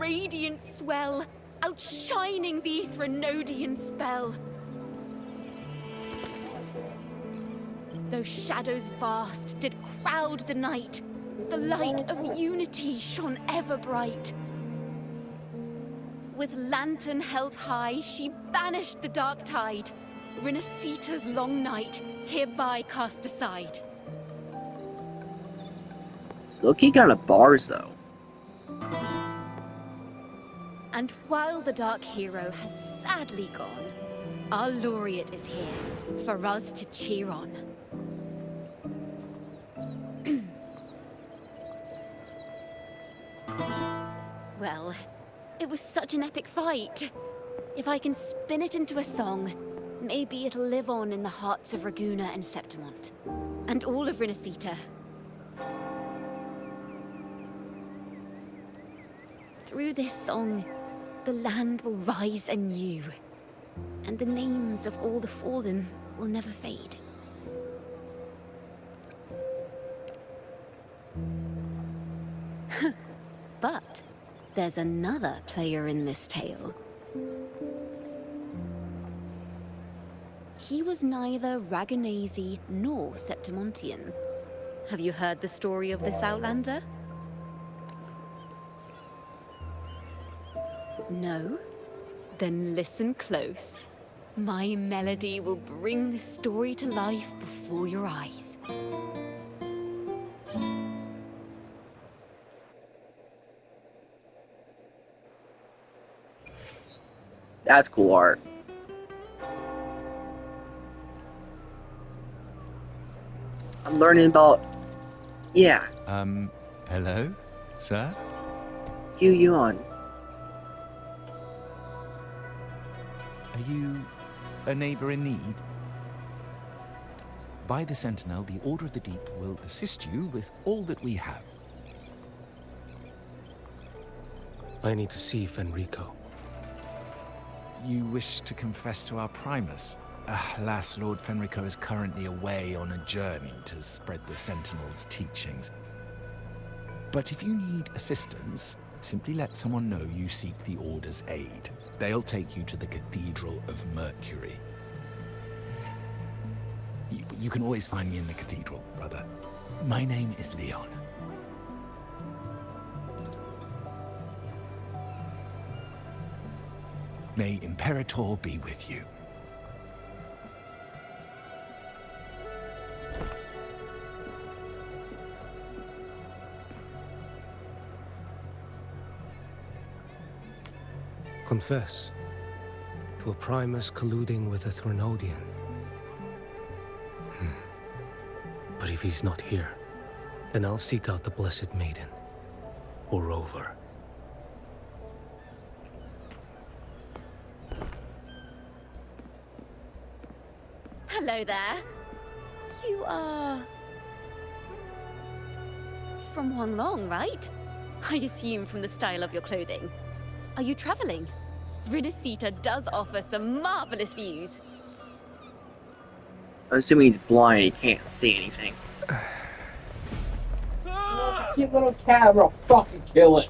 radiant swell, outshining the Threnodian spell. Though shadows vast did crowd the night, the light of unity shone ever bright. With lantern held high, she banished the dark tide, Rinasita's long night hereby cast aside. Look-y kind of bars, though. And while the dark hero has sadly gone, our laureate is here for us to cheer on. Well, it was such an epic fight. If I can spin it into a song, maybe it'll live on in the hearts of Raguna and Septimont, and all of Rinasita. Through this song, the land will rise anew, and the names of all the fallen will never fade. But there's another player in this tale. He was neither Raganese nor Septimontian. Have you heard the story of this outlander? No? Then listen close. My melody will bring the story to life before your eyes. That's cool art. I'm learning about... Yeah. Hello, sir? Yuan. Are you a neighbor in need? By the Sentinel, the Order of the Deep will assist you with all that we have. I need to see Fenrico. You wish to confess to our Primus? Alas, Lord Fenrico is currently away on a journey to spread the Sentinel's teachings. But if you need assistance, simply let someone know you seek the Order's aid. They'll take you to the Cathedral of Mercury. You can always find me in the Cathedral, brother. My name is Leon. May Imperator be with you. Confess to a Primus colluding with a Threnodian. But if he's not here, then I'll seek out the Blessed Maiden, or Rover. Hello there. You are... from Wanlong, right? I assume from the style of your clothing. Are you traveling? Rinasita does offer some marvelous views. I'm assuming he's blind, he can't see anything. Cute little cat, we'll fucking kill it.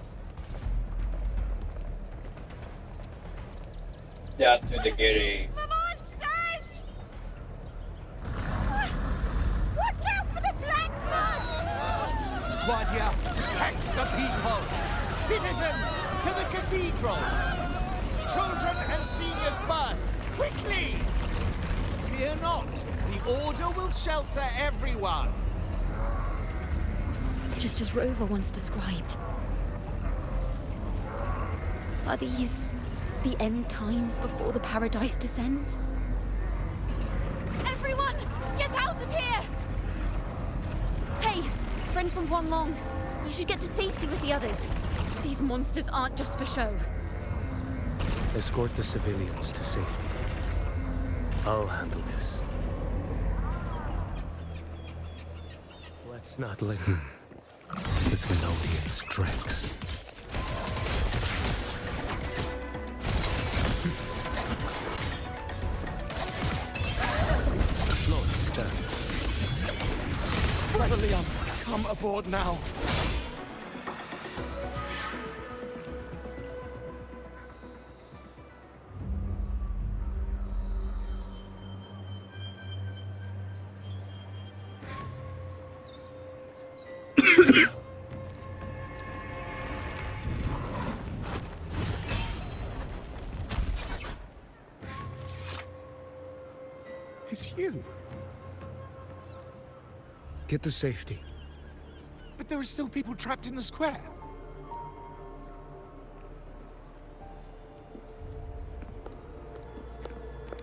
Death to the kitty. The monsters! Watch out for the black blood! Guardia, protect the people! Citizens, to the cathedral! Children and seniors first! Quickly! Fear not, the Order will shelter everyone! Just as Rover once described. Are these the end times before the paradise descends? Everyone, get out of here! Hey, friend from Wanlong, you should get to safety with the others. These monsters aren't just for show. Escort the civilians to safety. I'll handle this. Let's not let the Threnodian's dregs. Lord, stand. Brother Leon, come aboard now. It's you. Get to safety. But there are still people trapped in the square.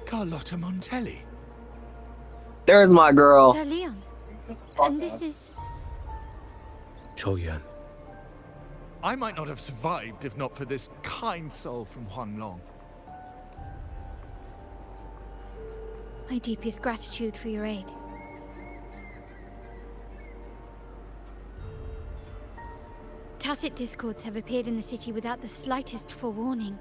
Carlotta Montelli. There's my girl. Sir Leon. Fuck And this up. is... Choyan. I might not have survived if not for this kind soul from Huanglong. My deepest gratitude for your aid. Tacit discords have appeared in the city without the slightest forewarning.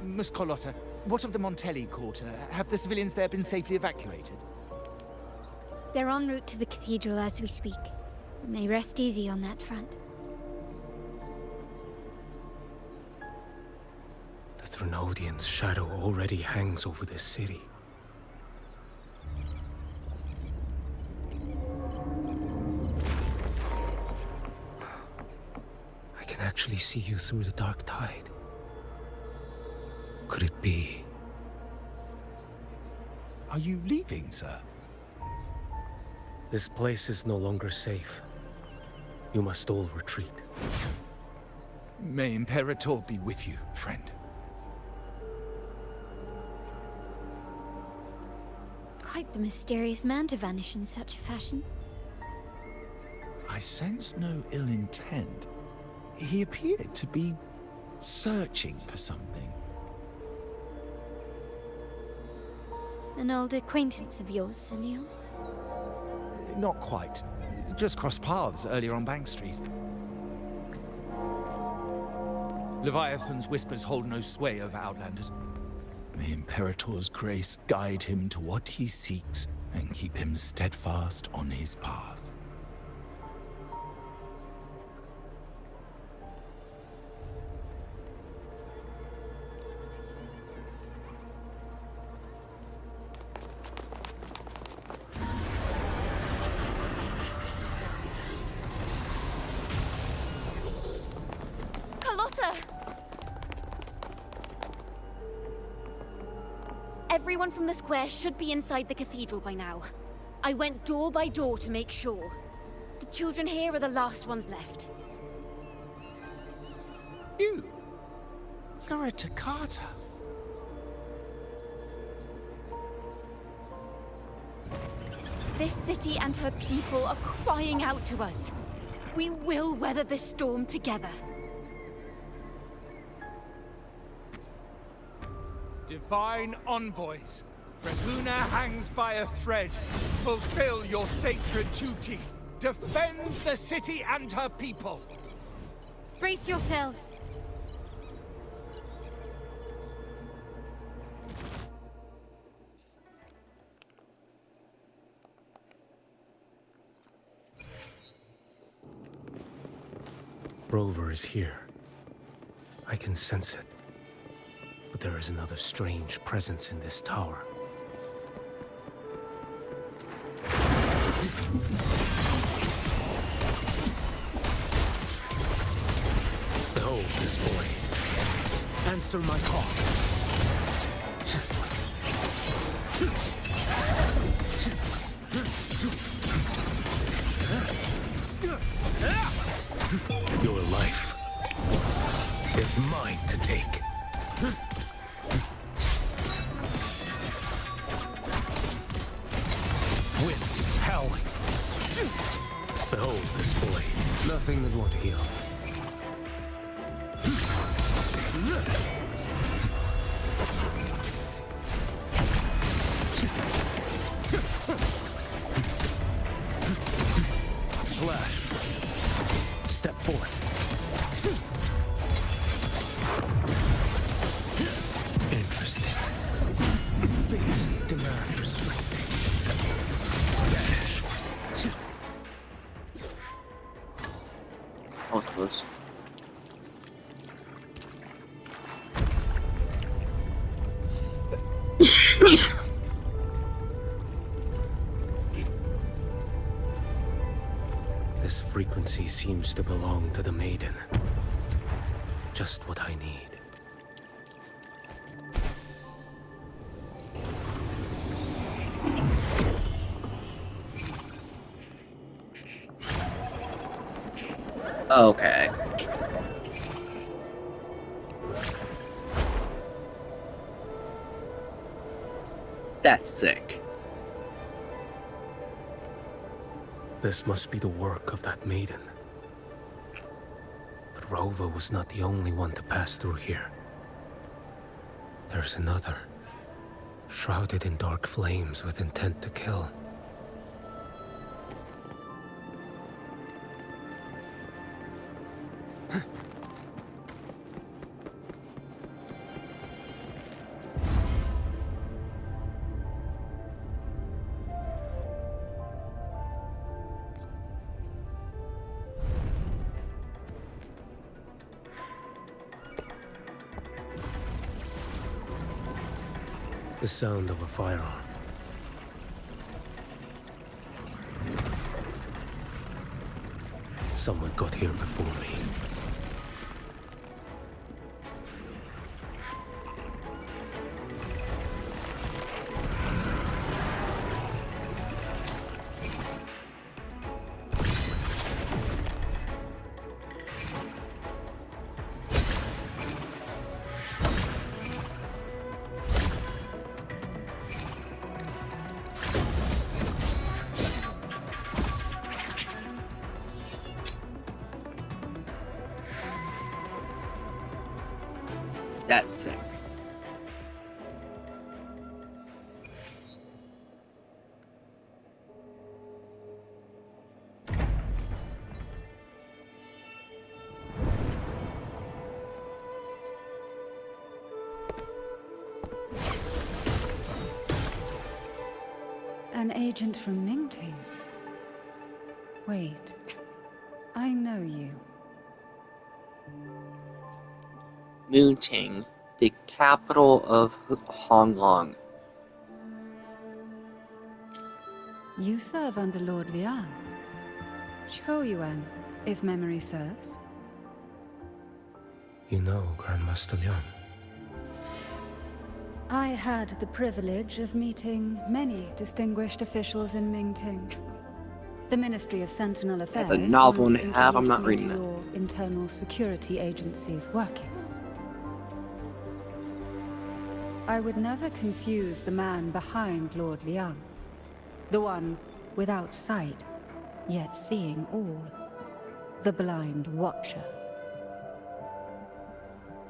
Miss Carlotta, what of the Montelli quarter? Have the civilians there been safely evacuated? They're en route to the cathedral as we speak. You may rest easy on that front. The Threnodian's shadow already hangs over this city. I can actually see you through the dark tide. Could it be? Are you leaving, sir? This place is no longer safe. You must all retreat. May Imperator be with you, friend. Quite the mysterious man to vanish in such a fashion. I sense no ill intent. He appeared to be searching for something. An old acquaintance of yours, Sir Leon? Not quite. Just crossed paths earlier on Bank Street. Leviathan's whispers hold no sway over Outlanders. May Imperator's grace guide him to what he seeks and keep him steadfast on his path. Carlotta! Everyone from the square should be inside the cathedral by now. I went door by door to make sure. The children here are the last ones left. You're a Toccata. This city and her people are crying out to us. We will weather this storm together. Divine envoys, Raghuna hangs by a thread. Fulfill your sacred duty. Defend the city and her people. Brace yourselves. Rover is here. I can sense it. But there is another strange presence in this tower. Behold this boy. Answer my call. Your life is mine to take. Winds howling. Behold this boy. Nothing that won't heal. Slash. Step forth. Interesting. Fates demand restraint. Dash. That was close. frequency seems to belong to the maiden. Just what I need. Okay. That's sick. This must be the work of that maiden. But Rova was not the only one to pass through here. There's another, shrouded in dark flames with intent to kill. The sound of a firearm. Someone got here before me. That's sick. An agent from Mingting? Wait, I know you. Mooting, the capital of Honglong. You serve under Lord Liang. Choyuan, if memory serves. You know Grandmaster Liang. I had the privilege of meeting many distinguished officials in Mingting. The Ministry of Sentinel Affairs That's a novel once and a half. I'm introduced not me reading to that. your internal security agency's workings. I would never confuse the man behind Lord Liang. The one without sight, yet seeing all. The blind watcher.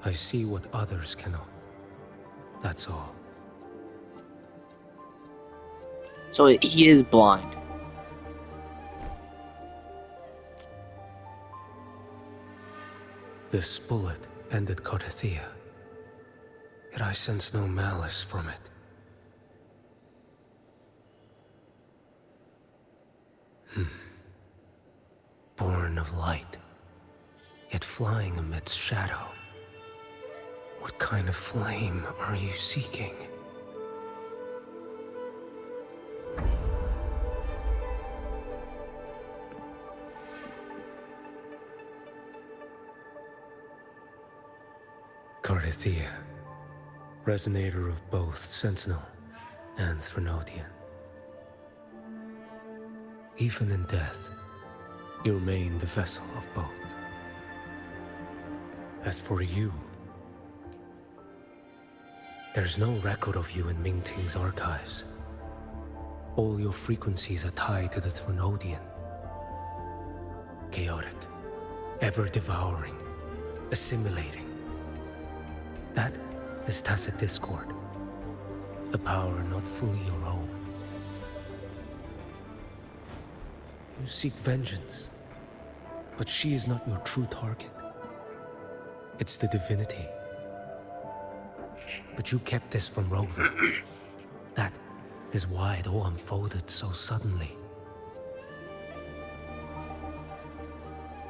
I see what others cannot. That's all. So he is blind. This bullet ended Carthia. Yet I sense no malice from it. Born of light, yet flying amidst shadow. What kind of flame are you seeking? Carthia, resonator of both Sentinel and Threnodian. Even in death, you remain the vessel of both. As for you, there's no record of you in Mingting's archives. All your frequencies are tied to the Threnodian. Chaotic, ever-devouring, assimilating. That is tacit discord, a power not fully your own. You seek vengeance, but she is not your true target. It's the divinity. But you kept this from Rover. That is why it all unfolded so suddenly.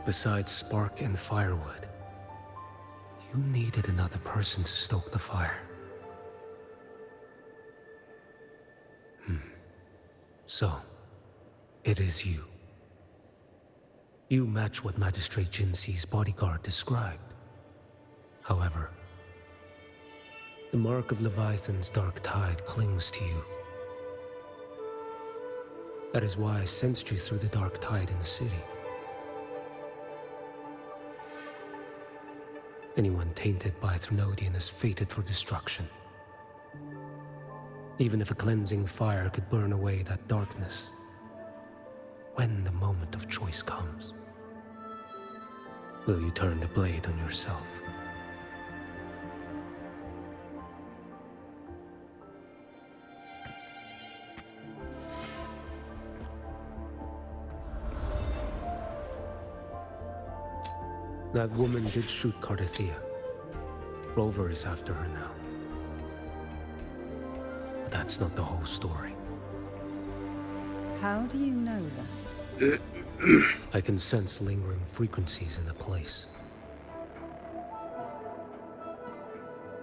Besides spark and firewood, you needed another person to stoke the fire. So, it is you. You match what Magistrate Jinxi's bodyguard described. However, the mark of Leviathan's dark tide clings to you. That is why I sensed you through the dark tide in the city. Anyone tainted by Thrunodian is fated for destruction. Even if a cleansing fire could burn away that darkness, when the moment of choice comes, will you turn the blade on yourself? That woman did shoot Cardathia. Rover is after her now. But that's not the whole story. How do you know that? I can sense lingering frequencies in the place.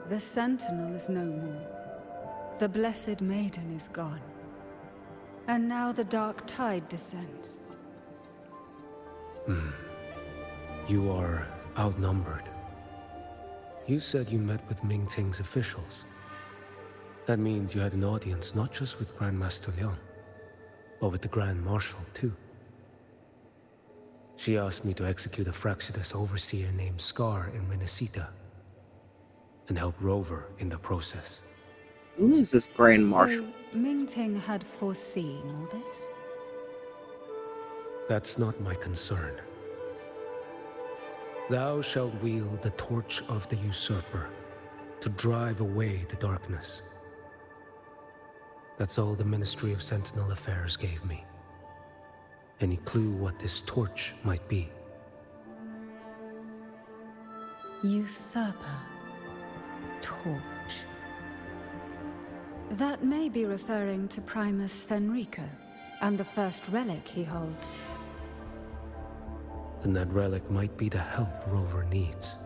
The Sentinel is no more. The Blessed Maiden is gone. And now the dark tide descends. You are outnumbered. You said you met with Ming Ting's officials. That means you had an audience not just with Grandmaster Liang, but with the Grand Marshal too. She asked me to execute a Fraxidus overseer named Scar in Renacita, and help Rover in the process. Who is this Grand Marshal? So, Ming Ting had foreseen all this? That's not my concern. Thou shalt wield the torch of the usurper to drive away the darkness. That's all the Ministry of Sentinel Affairs gave me. Any clue what this torch might be? Usurper. Torch. That may be referring to Primus Fenrico and the first relic he holds. And that relic might be the help Rover needs.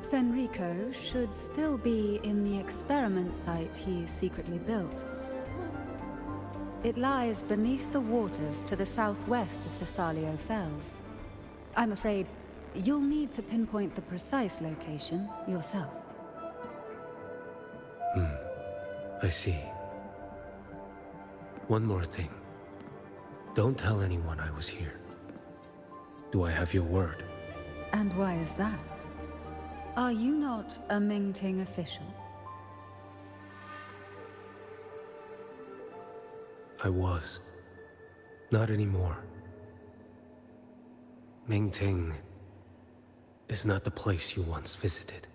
Fenrico should still be in the experiment site he secretly built. It lies beneath the waters to the southwest of the Salio Fells. I'm afraid you'll need to pinpoint the precise location yourself. I see. One more thing. Don't tell anyone I was here. Do I have your word? And why is that? Are you not a Ming Ting official? I was. Not anymore. Ming Ting is not the place you once visited.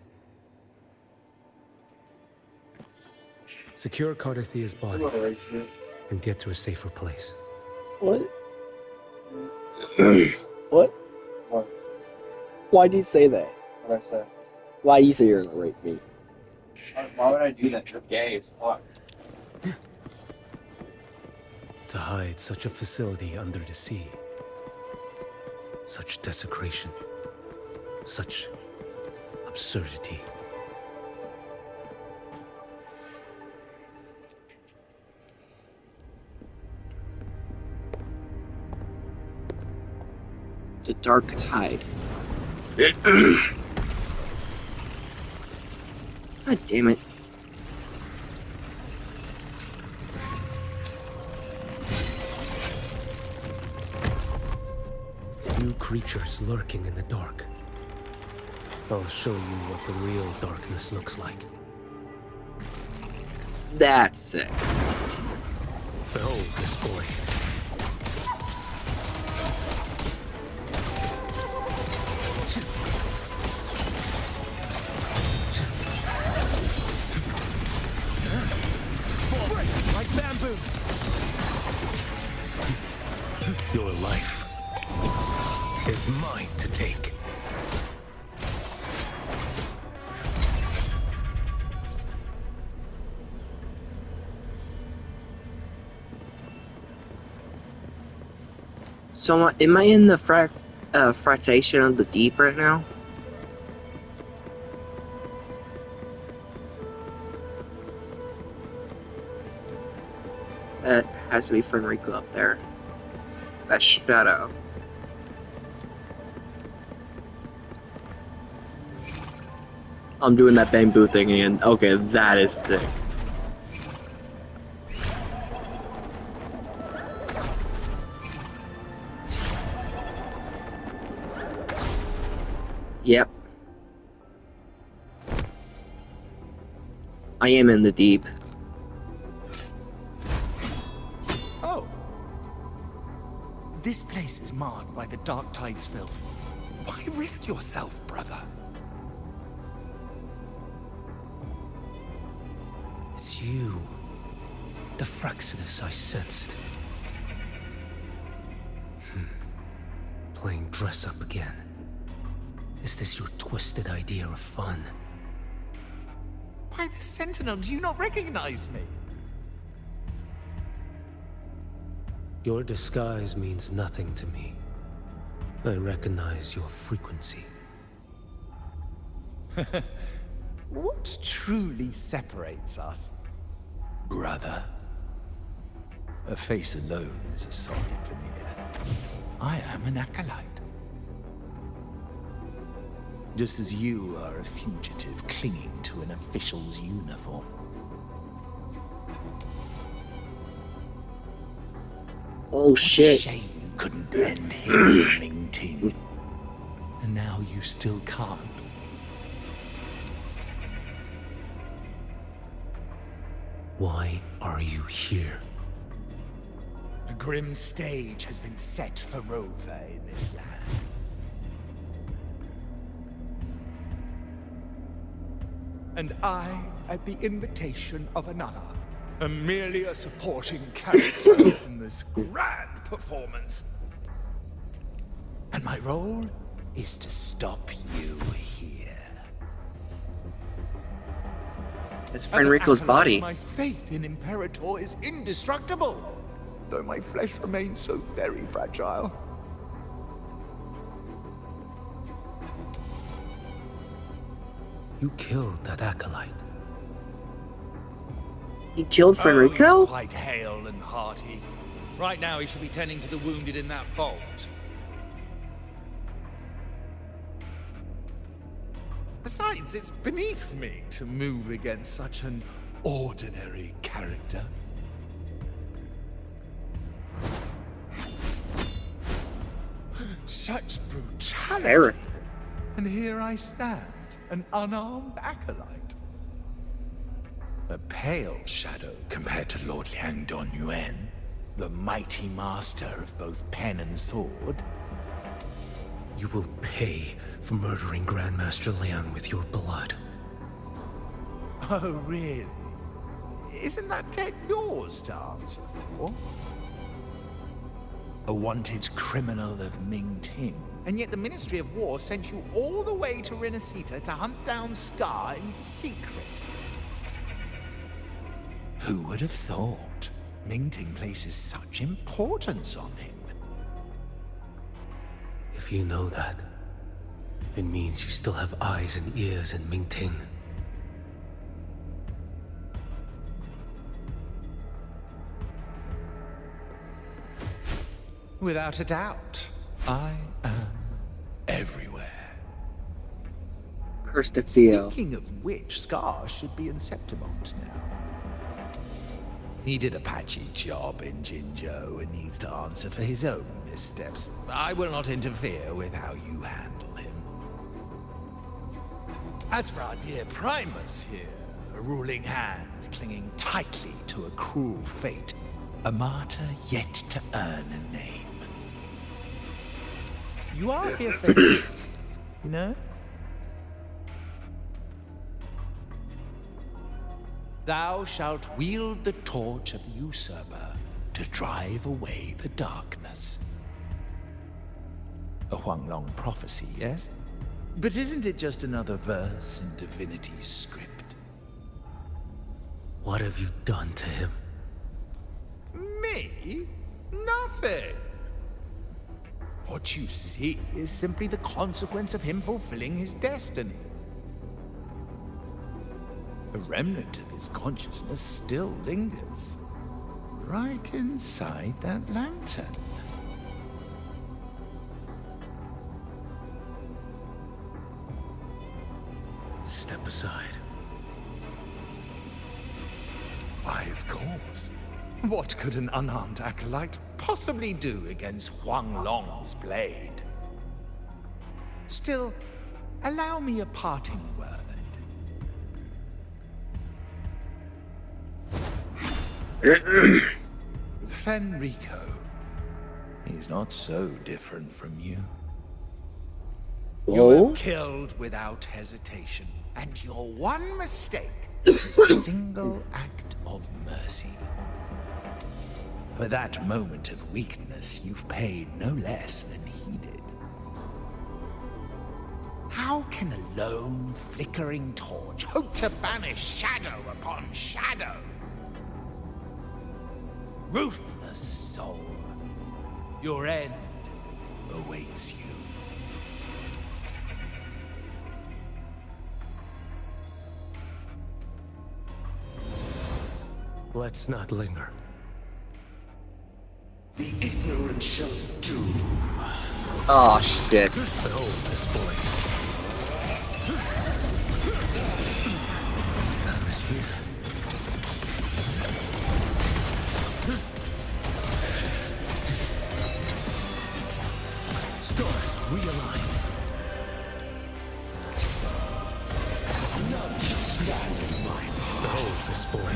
Secure Cardathia's body and get to a safer place. What? What? What? Why do you say that? What I said? Why do you say you're gonna rape me? Why would I do that? You're gay as fuck. To hide such a facility under the sea. Such desecration. Such absurdity. The dark tide. God damn it. New creatures lurking in the dark. I'll show you what the real darkness looks like. That's sick. Behold this boy. Like bamboo. Your life is mine to take. So, am I in the fractation of the deep right now? That has to be Fenrico up there. That shadow. I'm doing that bamboo thing again. Okay, that is sick. Yep. I am in the deep. Oh. This place is marred by the Dark Tide's filth. Why risk yourself, brother? It's you. The Fraxidus I sensed. Playing dress up again. Is this your twisted idea of fun? By the Sentinel, do you not recognize me? Your disguise means nothing to me. I recognize your frequency. What truly separates us, brother? A face alone is a solid veneer. I am an acolyte. Just as you are a fugitive clinging to an official's uniform. Oh shit. Shame you couldn't end him, Ming Ting. And now you still can't. Why are you here? A grim stage has been set for Rover in this land. And I, at the invitation of another, am merely a supporting character in this grand performance. And my role is to stop you here. It's As friend an Rico's acolyte, body. My faith in Imperator is indestructible, though my flesh remains so very fragile. You killed that acolyte. He killed friend He's Rico? quite hale and hearty. Right now, he should be tending to the wounded in that vault. Besides, it's beneath me to move against such an ordinary character. Such brutality. Eric. And here I stand, an unarmed acolyte. A pale shadow compared to Lord Liang Don Yuan, the mighty master of both pen and sword. You will pay for murdering Grandmaster Liang with your blood. Oh, really? Isn't that tech yours to answer for? A wanted criminal of Ming Ting. And yet the Ministry of War sent you all the way to Renacita to hunt down Scar in secret. Who would have thought Ming Ting places such importance on him? If you know that, it means you still have eyes and ears in Ming Ting. Without a doubt, I am everywhere. Cursed to Theo. Speaking of which, Scar should be in Septimont now. He did a patchy job in Jinzhou and needs to answer for his own missteps. I will not interfere with how you handle him. As for our dear Primus here, a ruling hand clinging tightly to a cruel fate, a martyr yet to earn a name. You are here for him, you know? Thou shalt wield the torch of the usurper to drive away the darkness. A Huanglong prophecy, yes? But isn't it just another verse in Divinity's script? What have you done to him? Me? Nothing. What you see is simply the consequence of him fulfilling his destiny. A remnant of his consciousness still lingers, right inside that lantern. step aside. Why, of course. What could an unarmed acolyte possibly do against Huang Long's blade? Still, allow me a parting word. Fenrico, he's not so different from you. You Oh? have killed without hesitation, and your one mistake is a single act of mercy. For that moment of weakness, you've paid no less than he did. How can a lone, flickering torch hope to banish shadow upon shadow? Ruthless soul, your end awaits you. Let's not linger. The ignorant shall do. Oh shit. Behold this boy. That is here. Stars realign. None shall stand in my path. Behold this boy.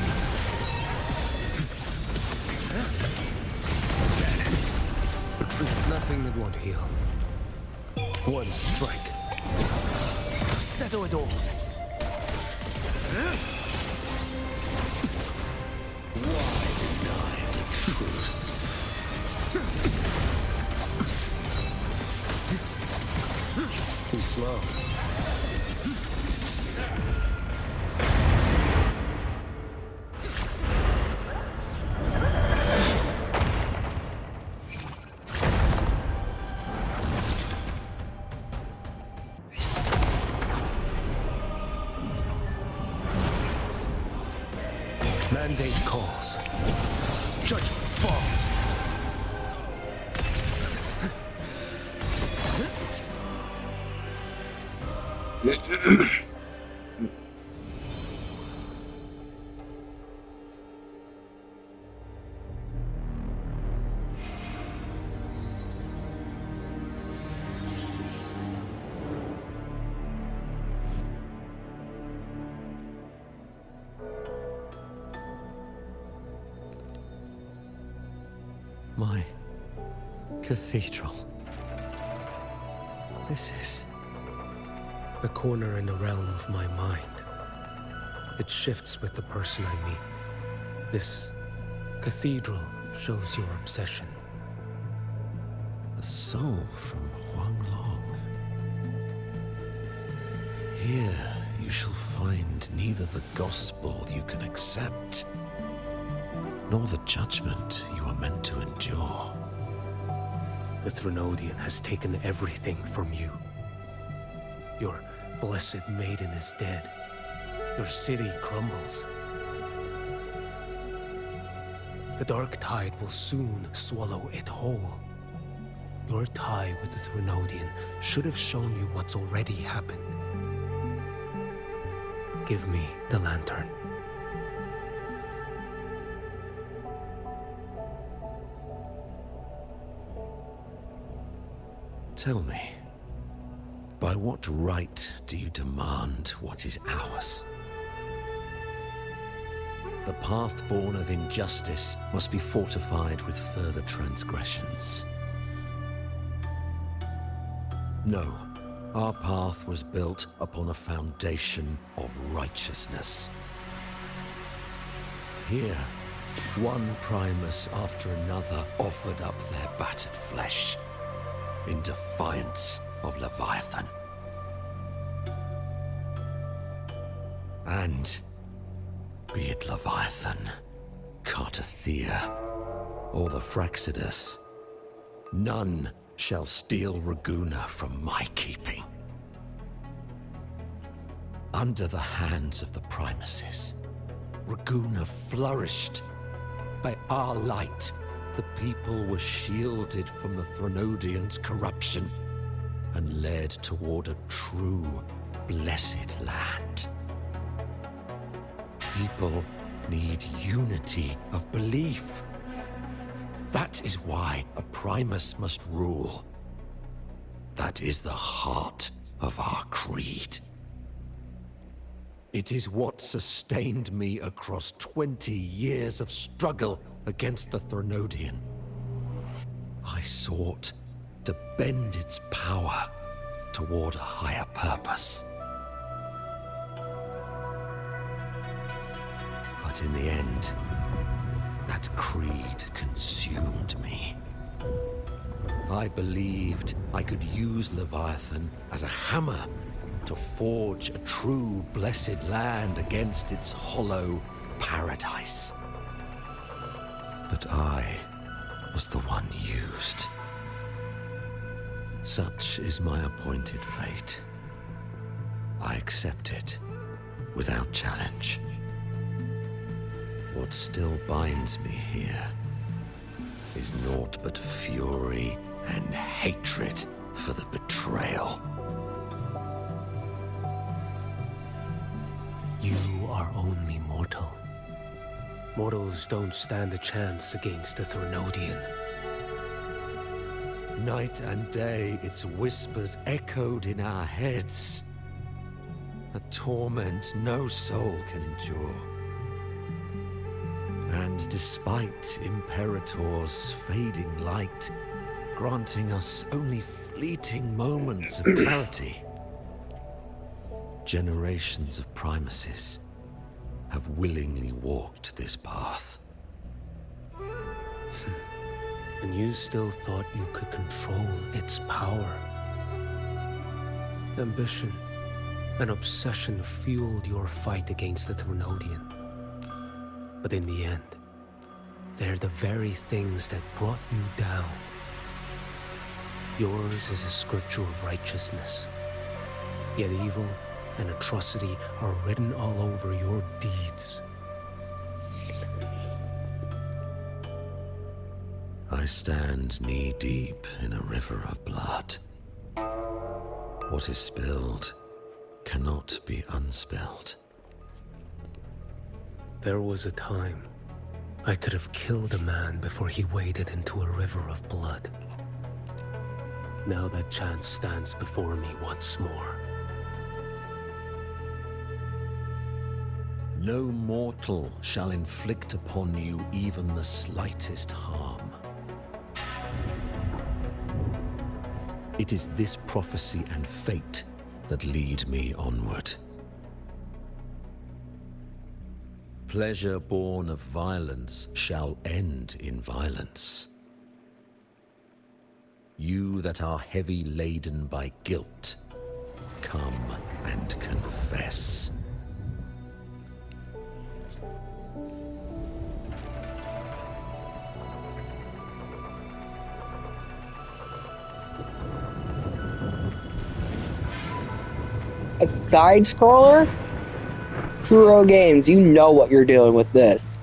Retreat, nothing that won't heal. One strike. To settle it all. Why deny the truth? Too slow. Mandate calls. Judgment falls. My cathedral. This is... A corner in the realm of my mind. It shifts with the person I meet. This cathedral shows your obsession. a soul from Huang Long. Here you shall find neither the gospel you can accept, nor the judgment you are meant to endure. The Threnodian has taken everything from you. Your blessed maiden is dead. Your city crumbles. The dark tide will soon swallow it whole. Your tie with the Threnodian should have shown you what's already happened. Give me the lantern. Tell me, by what right do you demand what is ours? The path born of injustice must be fortified with further transgressions. No, our path was built upon a foundation of righteousness. Here, one Primus after another offered up their battered flesh in defiance of Leviathan. And be it Leviathan, Cartathea, or the Fraxidus, none shall steal Raguna from my keeping. Under the hands of the Primuses, Raguna flourished. By our light, the people were shielded from the Threnodians' corruption and led toward a true blessed land. People need unity of belief. That is why a Primus must rule. That is the heart of our creed. It is what sustained me across 20 years of struggle against the Threnodian. I sought to bend its power toward a higher purpose. But in the end, that creed consumed me. I believed I could use Leviathan as a hammer to forge a true blessed land against its hollow paradise. But I was the one used. Such is my appointed fate. I accept it without challenge. What still binds me here is naught but fury and hatred for the betrayal. You are only mortal. Mortals don't stand a chance against the Threnodian. Night and day, its whispers echoed in our heads. A torment no soul can endure. And despite Imperator's fading light, granting us only fleeting moments of clarity, generations of Primuses have willingly walked this path. And you still thought you could control its power. Ambition and obsession fueled your fight against the Threnodian. But in the end, they're the very things that brought you down. Yours is a scripture of righteousness, yet evil and atrocity are written all over your deeds. I stand knee-deep in a river of blood. What is spilled cannot be unspilled. There was a time I could have killed a man before he waded into a river of blood. Now that chance stands before me once more. No mortal shall inflict upon you even the slightest harm. It is this prophecy and fate that lead me onward. Pleasure born of violence shall end in violence. You that are heavy laden by guilt, come and confess. A side scroller? Kuro Games, you know what you're doing with this.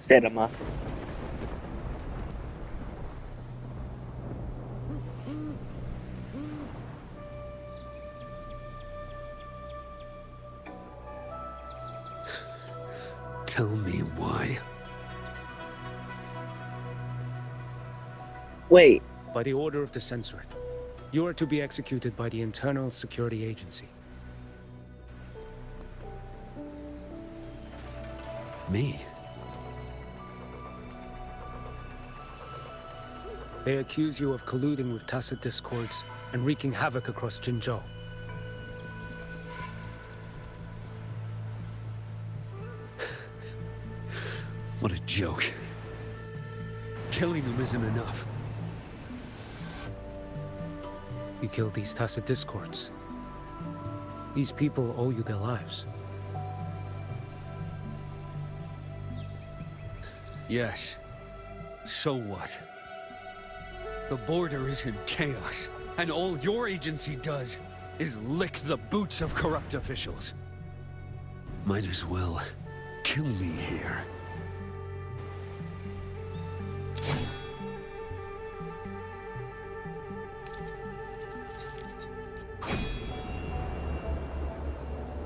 cinema. Tell me why. Wait, By the order of the Censorate, you are to be executed by the Internal Security Agency. Me? They accuse you of colluding with tacit discords and wreaking havoc across Jinzhou. What a joke. Killing them isn't enough. You killed these tacit discords. These people owe you their lives. Yes. So what? The border is in chaos, and all your agency does is lick the boots of corrupt officials. Might as well kill me here.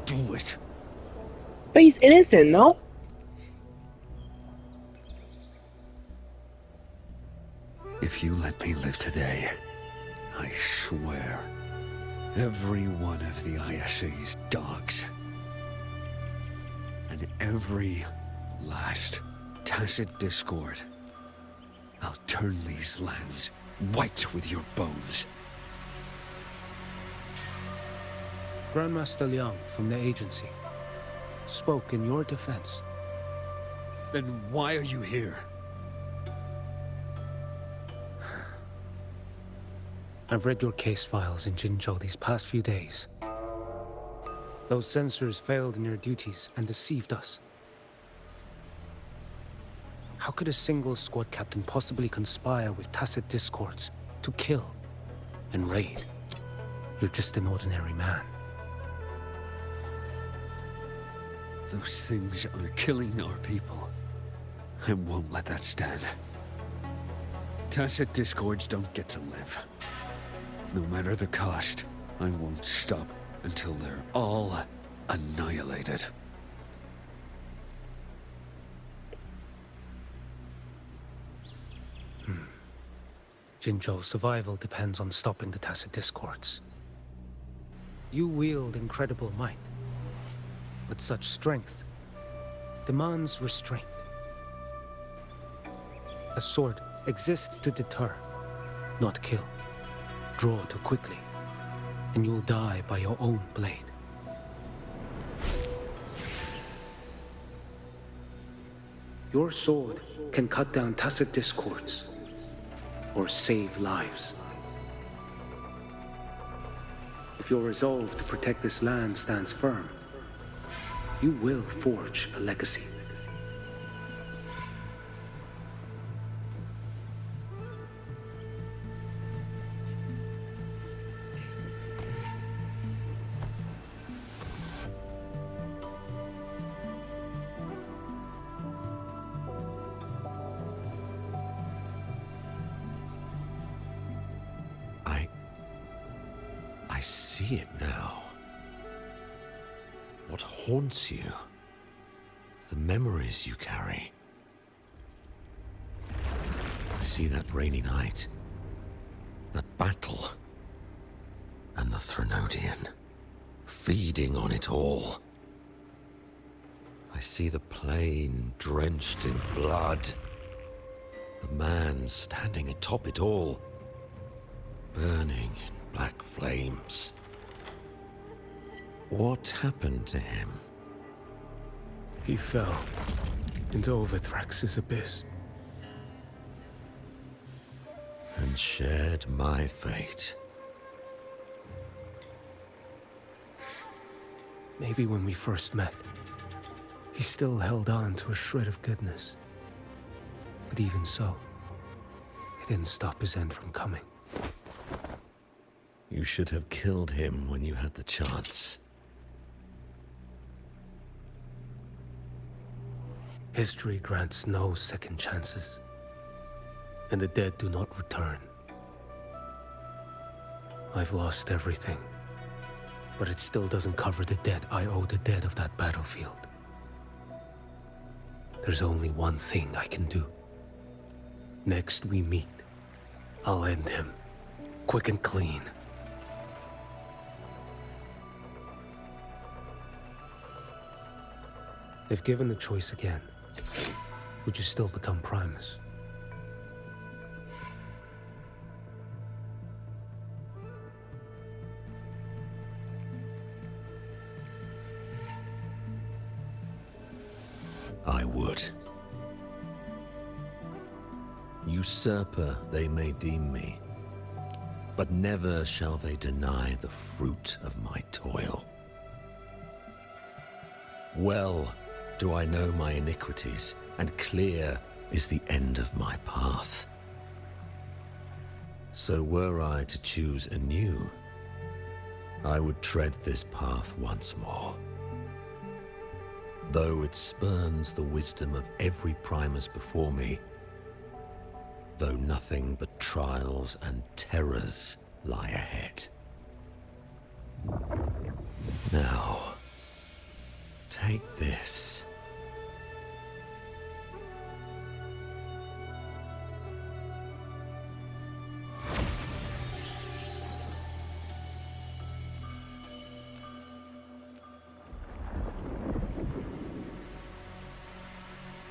Do it. but he's innocent, no? If you let me live today, I swear, every one of the ISA's dogs, and every last tacit discord, I'll turn these lands white with your bones. Grandmaster Liang from the agency spoke in your defense. Then why are you here? I've read your case files in Jinzhou these past few days. Those censors failed in their duties and deceived us. How could a single squad captain possibly conspire with tacit discords to kill and raid? You're just an ordinary man. Those things are killing our people. I won't let that stand. Tacit discords don't get to live. No matter the cost, I won't stop until they're all annihilated. Jinzhou's survival depends on stopping the tacit discords. You wield incredible might, but such strength demands restraint. A sword exists to deter, not kill. Draw too quickly, and you'll die by your own blade. Your sword can cut down tacit discords, or save lives. If your resolve to protect this land stands firm, you will forge a legacy. I see it now. What haunts you? The memories you carry. I see that rainy night, that battle, and the Threnodian, feeding on it all. I see the plain drenched in blood, the man standing atop it all, burning in black flames. What happened to him? He fell into Overthrax's abyss. And shared my fate. Maybe when we first met, he still held on to a shred of goodness. But even so, it didn't stop his end from coming. You should have killed him when you had the chance. History grants no second chances, and the dead do not return. I've lost everything, but it still doesn't cover the debt I owe the dead of that battlefield. There's only one thing I can do. Next we meet, I'll end him, quick and clean. If given the choice again, would you still become Primus? I would. Usurper they may deem me, but never shall they deny the fruit of my toil. Well do I know my iniquities, and clear is the end of my path. So were I to choose anew, I would tread this path once more. Though it spurns the wisdom of every Primus before me, though nothing but trials and terrors lie ahead. Now, take this.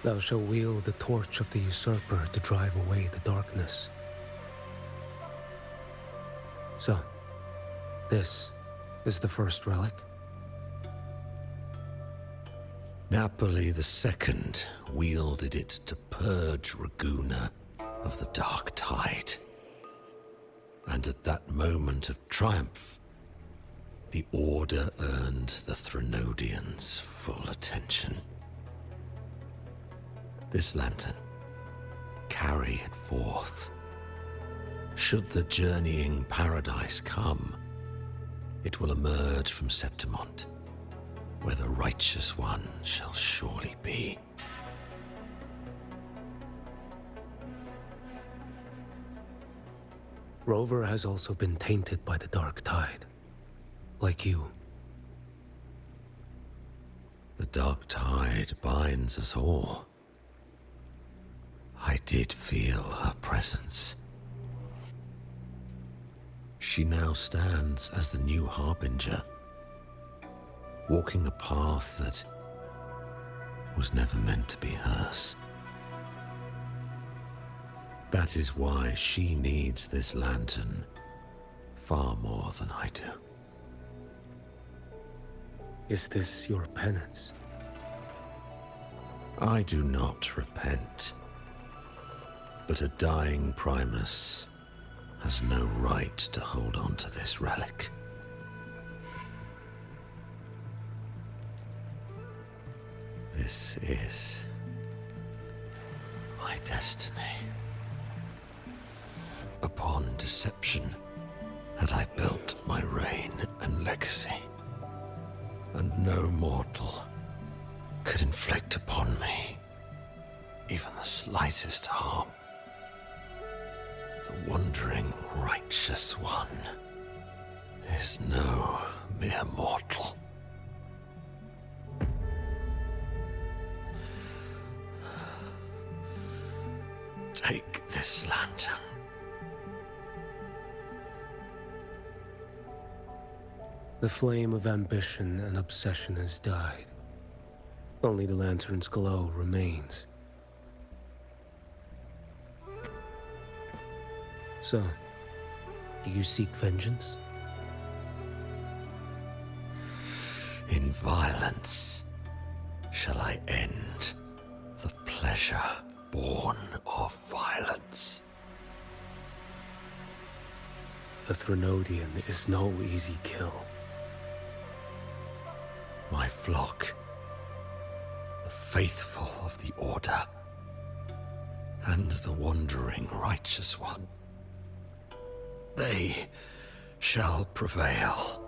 Thou shalt wield the torch of the usurper to drive away the darkness. So, this is the first relic? Napoli II wielded it to purge Raguna of the dark tide. And at that moment of triumph, the Order earned the Threnodians full attention. This lantern, carry it forth. Should the journeying paradise come, it will emerge from Septimont, where the righteous one shall surely be. Rover has also been tainted by the dark tide, like you. The dark tide binds us all. I did feel her presence. She now stands as the new harbinger, walking a path that was never meant to be hers. That is why she needs this lantern far more than I do. Is this your penance? I do not repent. But a dying Primus has no right to hold on to this relic. This is my destiny. Upon deception had I built my reign and legacy, and no mortal could inflict upon me even the slightest harm. The wandering righteous one is no mere mortal. Take this lantern. The flame of ambition and obsession has died. Only the lantern's glow remains. So, do you seek vengeance? In violence shall I end the pleasure born of violence. A Threnodian is no easy kill. My flock, the faithful of the Order, and the wandering righteous one, they shall prevail.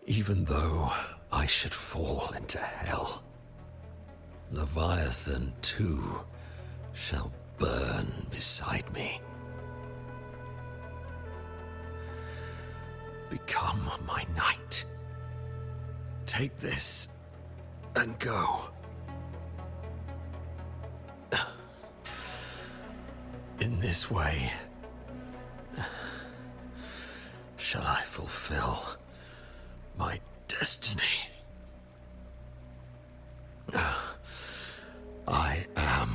Even though I should fall into hell, Leviathan too shall burn beside me. Become my knight. Take this and go. In this way, shall I fulfill my destiny. I am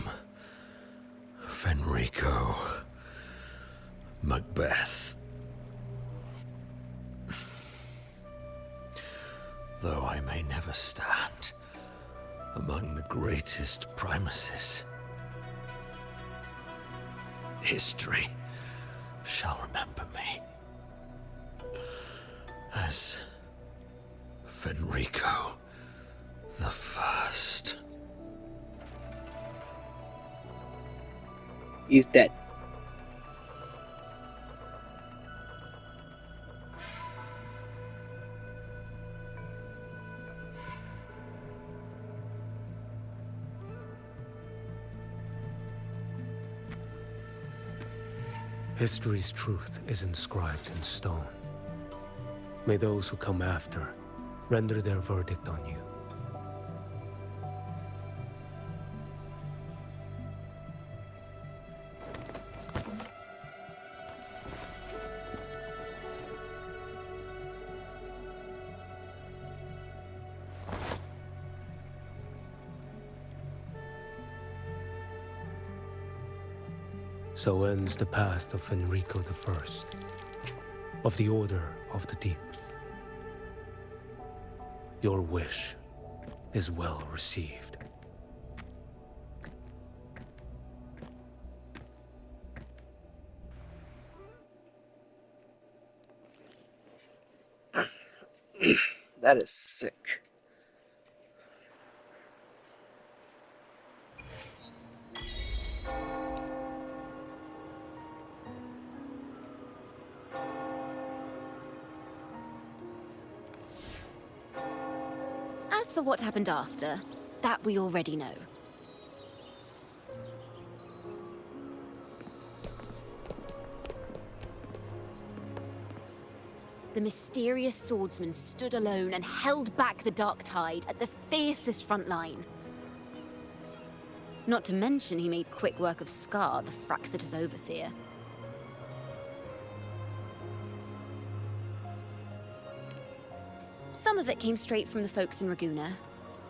Fenrico Macbeth. Though I may never stand among the greatest primuses, history shall remember me as Fenrico the First. He's dead. History's truth is inscribed in stone. May those who come after render their verdict on you. So ends the past of Fenrico I, of the Order of the Deep. Your wish is well received. That is sick. As for what happened after, that we already know. The mysterious swordsman stood alone and held back the dark tide at the fiercest front line. Not to mention he made quick work of Scar, the Fraxita's overseer. Some of it came straight from the folks in Raguna,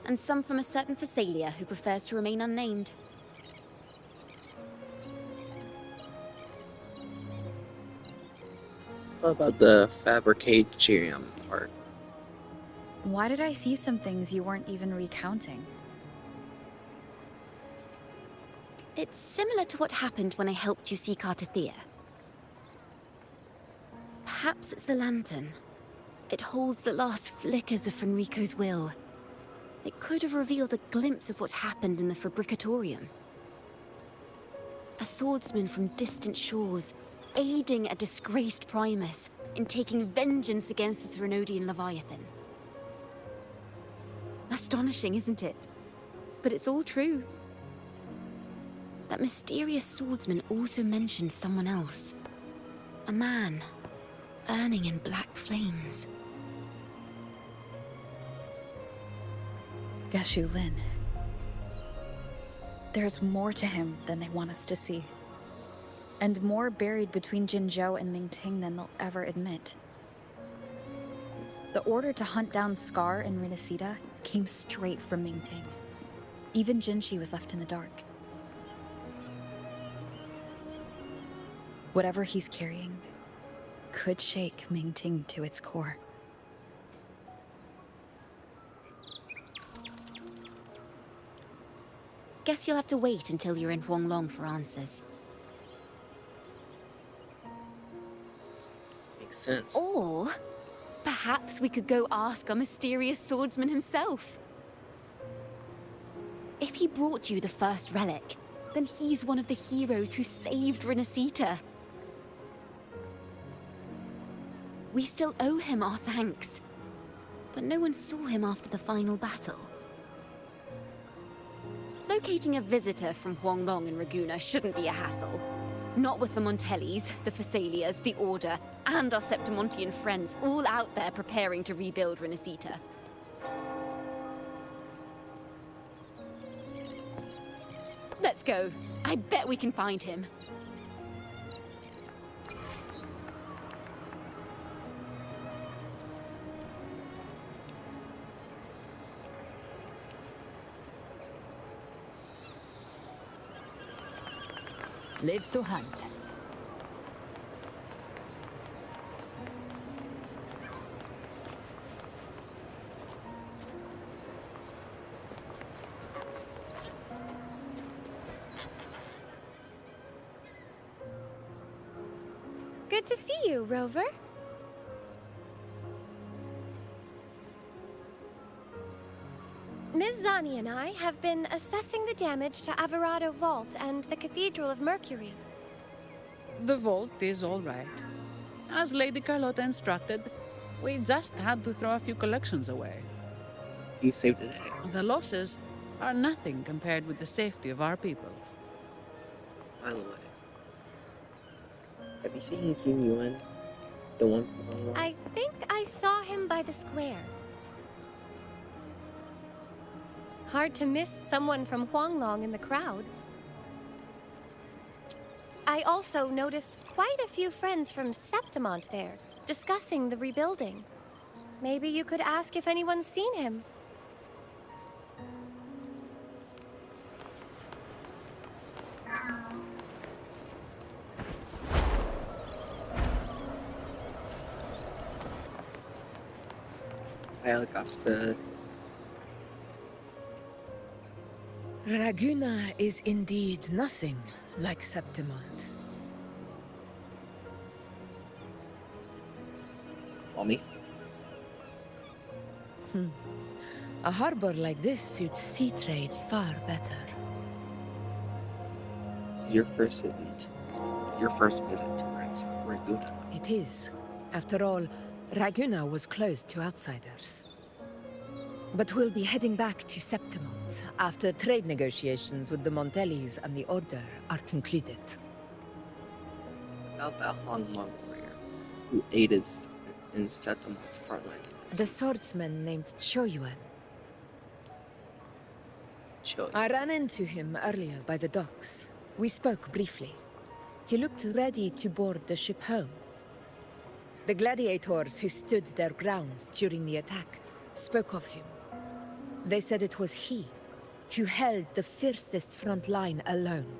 and some from a certain Phasalia who prefers to remain unnamed. What about the fabrication part? Why did I see some things you weren't even recounting? It's similar to what happened when I helped you seek Artathea. Perhaps it's the lantern. It holds the last flickers of Fenrico's will. It could have revealed a glimpse of what happened in the Fabricatorium. A swordsman from distant shores, aiding a disgraced Primus in taking vengeance against the Threnodian Leviathan. Astonishing, isn't it? But it's all true. That mysterious swordsman also mentioned someone else. A man, burning in black flames. Geshu Lin. There's more to him than they want us to see. And more buried between Jinzhou and Mingting than they'll ever admit. The order to hunt down Scar and Renacida came straight from Mingting. Even Jinshi was left in the dark. Whatever he's carrying could shake Mingting to its core. Guess you'll have to wait until you're in Huanglong for answers. Makes sense. Or perhaps we could go ask our mysterious swordsman himself. If he brought you the first relic, then he's one of the heroes who saved Renacita. We still owe him our thanks. but no one saw him after the final battle. Locating a visitor from Huanglong and Raguna shouldn't be a hassle. Not with the Montellis, the Phassalias, the Order, and our Septimontian friends all out there preparing to rebuild Renacita. Let's go. I bet we can find him. Live to hunt. Good to see you, Rover. Ms. Zani and I have been assessing the damage to Averado Vault and the Cathedral of Mercury. The vault is all right. As Lady Carlotta instructed, we just had to throw a few collections away. You saved the day. The losses are nothing compared with the safety of our people. By the way, have you seen Kim Yuan? The one from Hong Kong? I think I saw him by the square. Hard to miss someone from Huanglong in the crowd. I also noticed quite a few friends from Septimont there, discussing the rebuilding. Maybe you could ask if anyone's seen him. Augusta. Raguna is indeed nothing like Septimont. Mommy? A harbor like this suits sea trade far better. So your first visit to Raguna. It is. After all, Raguna was closed to outsiders. But we'll be heading back to Septimont after trade negotiations with the Montellis and the Order are concluded. About that Huanglong warrior who aided in Septimont's frontline defenses. The swordsman named Choyuan. Choi. I ran into him earlier by the docks. We spoke briefly. He looked ready to board the ship home. The gladiators who stood their ground during the attack spoke of him. They said it was he who held the fiercest front line alone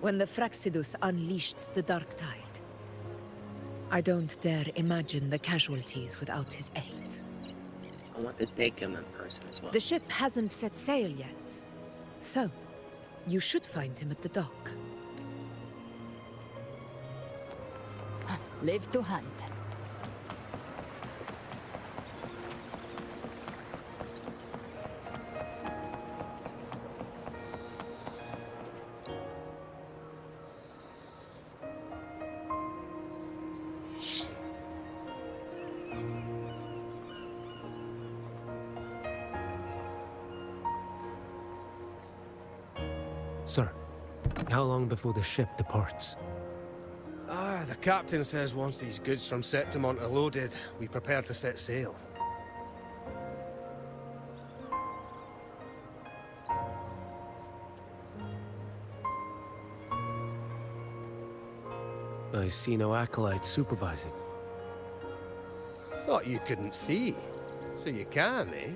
when the Fraxidus unleashed the Dark Tide. I don't dare imagine the casualties without his aid. I want to take him in person as well. The ship hasn't set sail yet, so you should find him at the dock. Live to hunt. Sir, how long before the ship departs? The captain says once these goods from Septimont are loaded, we prepare to set sail. I see no acolytes supervising. Thought you couldn't see. So you can, eh?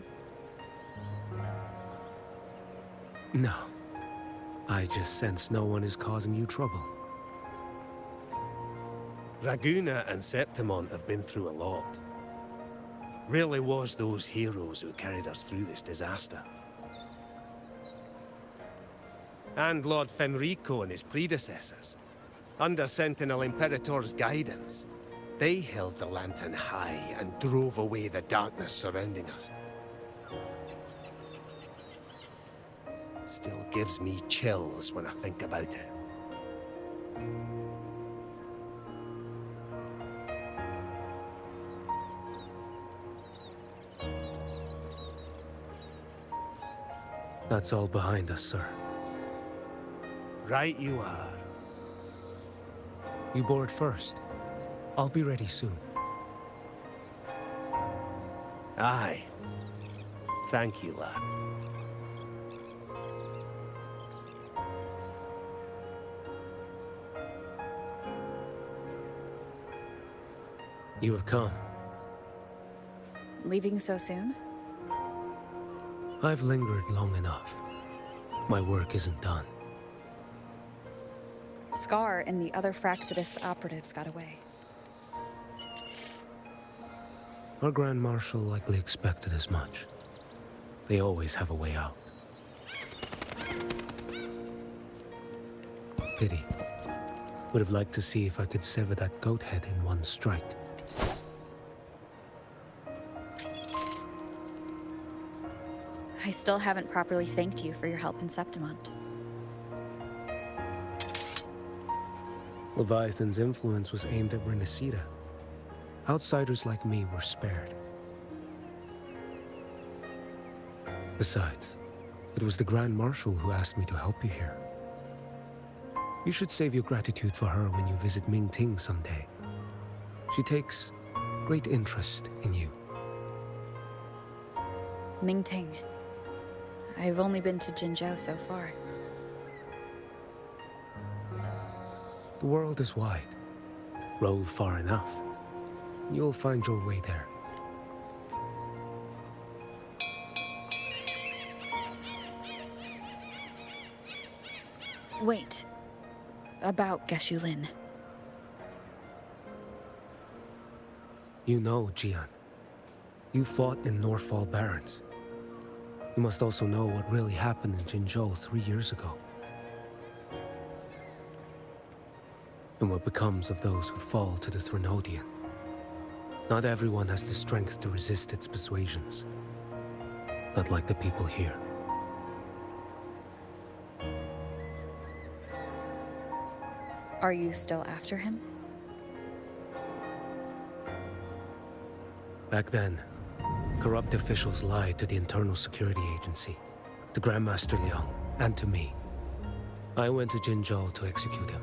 No. I just sense no one is causing you trouble. Raguna and Septimont have been through a lot. Rarely was those heroes who carried us through this disaster. And Lord Fenrico and his predecessors. Under Sentinel Imperator's guidance, they held the lantern high and drove away the darkness surrounding us. Still gives me chills when I think about it. That's all behind us, sir. Right you are. You board first. I'll be ready soon. Aye. Thank you, lad. You have come. Leaving so soon? I've lingered long enough. My work isn't done. Scar and the other Fraxidus operatives got away. Our Grand Marshal likely expected as much. They always have a way out. Pity. Would have liked to see if I could sever that goat head in one strike. I still haven't properly thanked you for your help in Septimont. Leviathan's influence was aimed at Renacida. Outsiders like me were spared. Besides, it was the Grand Marshal who asked me to help you here. You should save your gratitude for her when you visit Ming Ting someday. She takes great interest in you. Ming Ting. I've only been to Jinzhou so far. The world is wide. Rove far enough. You'll find your way there. Wait. About Geshu Lin. You know, Jian. You fought in Northfall Barrens. You must also know what really happened in Jinzhou 3 years ago. And what becomes of those who fall to the Threnodian. Not everyone has the strength to resist its persuasions. Not like the people here. Are you still after him? Back then, corrupt officials lied to the Internal Security Agency, to Grandmaster Liang, and to me. I went to Jinzhou to execute him.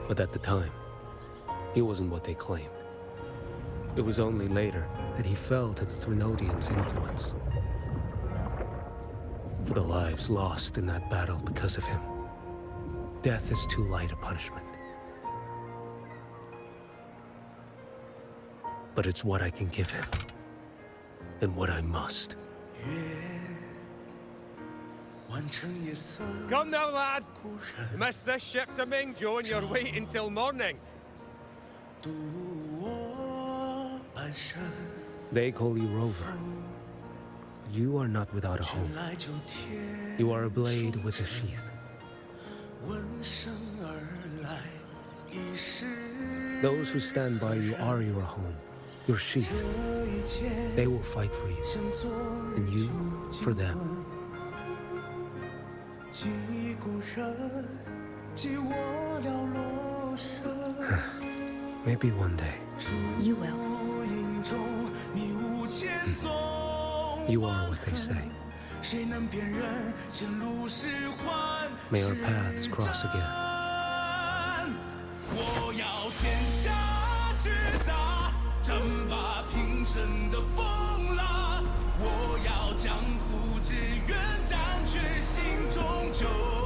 But at the time, he wasn't what they claimed. It was only later that he fell to the Threnodians' influence. For the lives lost in that battle because of him, death is too light a punishment. But it's what I can give him, and what I must. Come now, lad! You missed this ship to Mingzhou and you're waiting till morning. They call you Rover. You are not without a home. You are a blade with a sheath. Those who stand by you are your home, your sheath. They will fight for you, and you for them. Maybe one day. You will. You are what they say. May our paths cross again. 我要天下之大，争霸平生的风浪。我要江湖之远，占据心中就。